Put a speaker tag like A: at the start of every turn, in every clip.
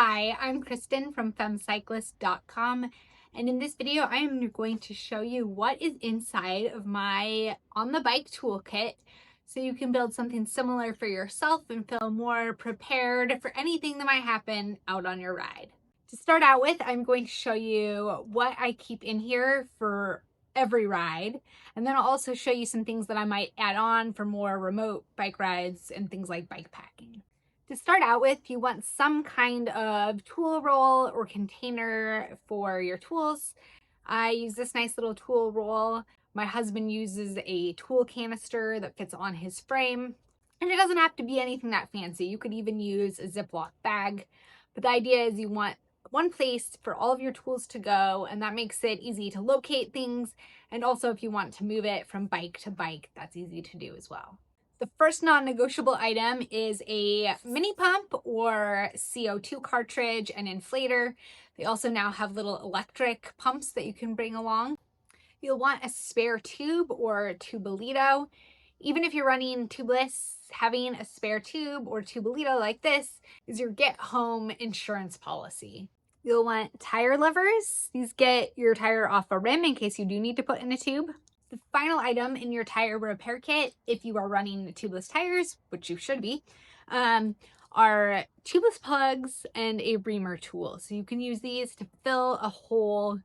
A: Hi, I'm Kristen from FemmeCyclist.com, and in this video I am going to show you what is inside of my on the bike toolkit so you can build something similar for yourself and feel more prepared for anything that might happen out on your ride. To start out with, I'm going to show you what I keep in here for every ride, and then I'll also show you some things that I might add on for more remote bike rides and things like bikepacking. To start out with, you want some kind of tool roll or container for your tools. I use this nice little tool roll. My husband uses a tool canister that fits on his frame. And it doesn't have to be anything that fancy. You could even use a Ziploc bag. But the idea is you want one place for all of your tools to go, and that makes it easy to locate things. And also if you want to move it from bike to bike, that's easy to do as well. The first non-negotiable item is a mini pump or CO2 cartridge and inflator. They also now have little electric pumps that you can bring along. You'll want a spare tube or tubolito. Even if you're running tubeless, having a spare tube or tubolito like this is your get-home insurance policy. You'll want tire levers. These get your tire off a rim in case you do need to put in a tube. The final item in your tire repair kit, if you are running tubeless tires, which you should be, are tubeless plugs and a reamer tool. So you can use these to fill a hole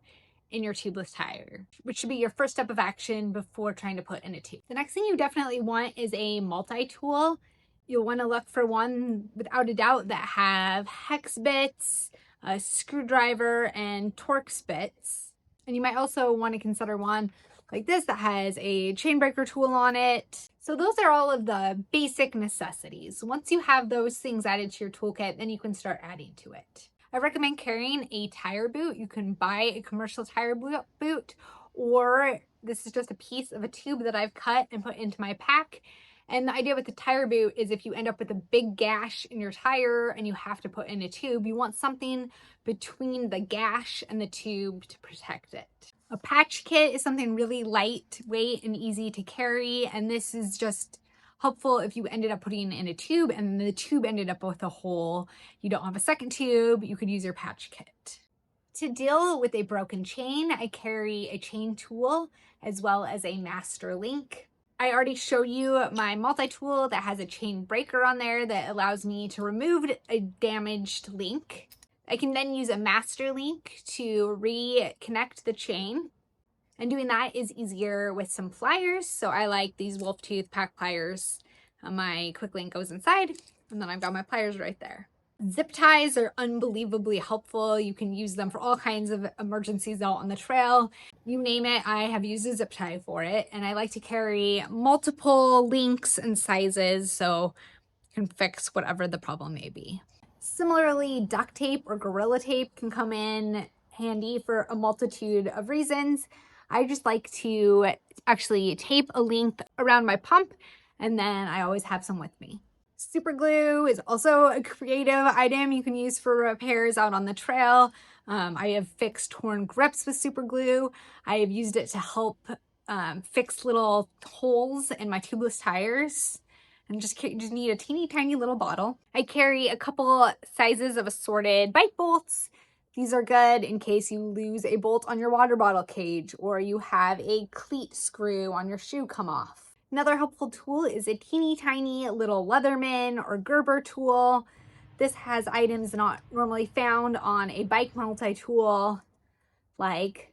A: in your tubeless tire, which should be your first step of action before trying to put in a tube. The next thing you definitely want is a multi-tool. You'll want to look for one, without a doubt, that have hex bits, a screwdriver, and Torx bits. And you might also want to consider one like this that has a chain breaker tool on it. So those are all of the basic necessities. Once you have those things added to your toolkit, then you can start adding to it. I recommend carrying a tire boot. You can buy a commercial tire boot, or this is just a piece of a tube that I've cut and put into my pack. And the idea with the tire boot is if you end up with a big gash in your tire and you have to put in a tube, you want something between the gash and the tube to protect it. A patch kit is something really lightweight and easy to carry, and this is just helpful if you ended up putting in a tube and the tube ended up with a hole. You don't have a second tube, you could use your patch kit. To deal with a broken chain, I carry a chain tool as well as a master link. I already showed you my multi-tool that has a chain breaker on there that allows me to remove a damaged link. I can then use a master link to reconnect the chain. And doing that is easier with some pliers. So I like these wolf tooth pack pliers. My quick link goes inside, and then I've got my pliers right there. Zip ties are unbelievably helpful. You can use them for all kinds of emergencies out on the trail. You name it, I have used a zip tie for it. And I like to carry multiple links and sizes so you can fix whatever the problem may be. Similarly, duct tape or Gorilla Tape can come in handy for a multitude of reasons. I just like to actually tape a link around my pump, and then I always have some with me. Super glue is also a creative item you can use for repairs out on the trail. I have fixed torn grips with super glue. I have used it to help fix little holes in my tubeless tires. And just need a teeny tiny little bottle. I carry a couple sizes of assorted bike bolts. These are good in case you lose a bolt on your water bottle cage or you have a cleat screw on your shoe come off. Another helpful tool is a teeny tiny little Leatherman or Gerber tool. This has items not normally found on a bike multi-tool like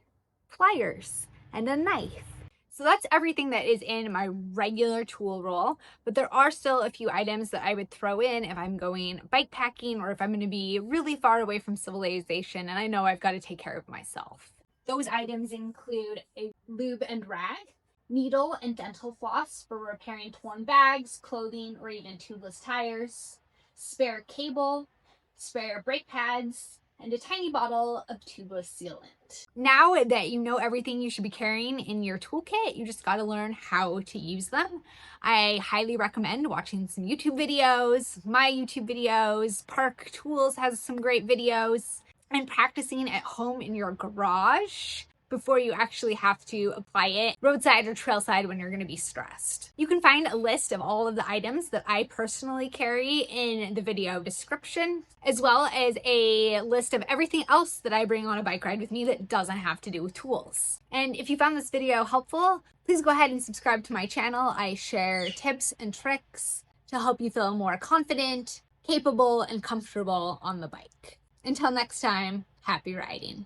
A: pliers and a knife. So that's everything that is in my regular tool roll, but there are still a few items that I would throw in if I'm going bikepacking or if I'm going to be really far away from civilization and I know I've got to take care of myself. Those items include a lube and rag, needle and dental floss for repairing torn bags, clothing, or even tubeless tires, spare cable, spare brake pads, and a tiny bottle of tubeless sealant. Now that you know everything you should be carrying in your toolkit, you just got to learn how to use them. I highly recommend watching some YouTube videos, my YouTube videos. Park Tools has some great videos, and practicing at home in your garage. before you actually have to apply it roadside or trailside when you're going to be stressed. You can find a list of all of the items that I personally carry in the video description, as well as a list of everything else that I bring on a bike ride with me that doesn't have to do with tools. And if you found this video helpful, please go ahead and subscribe to my channel. I share tips and tricks to help you feel more confident, capable, and comfortable on the bike. Until next time, happy riding.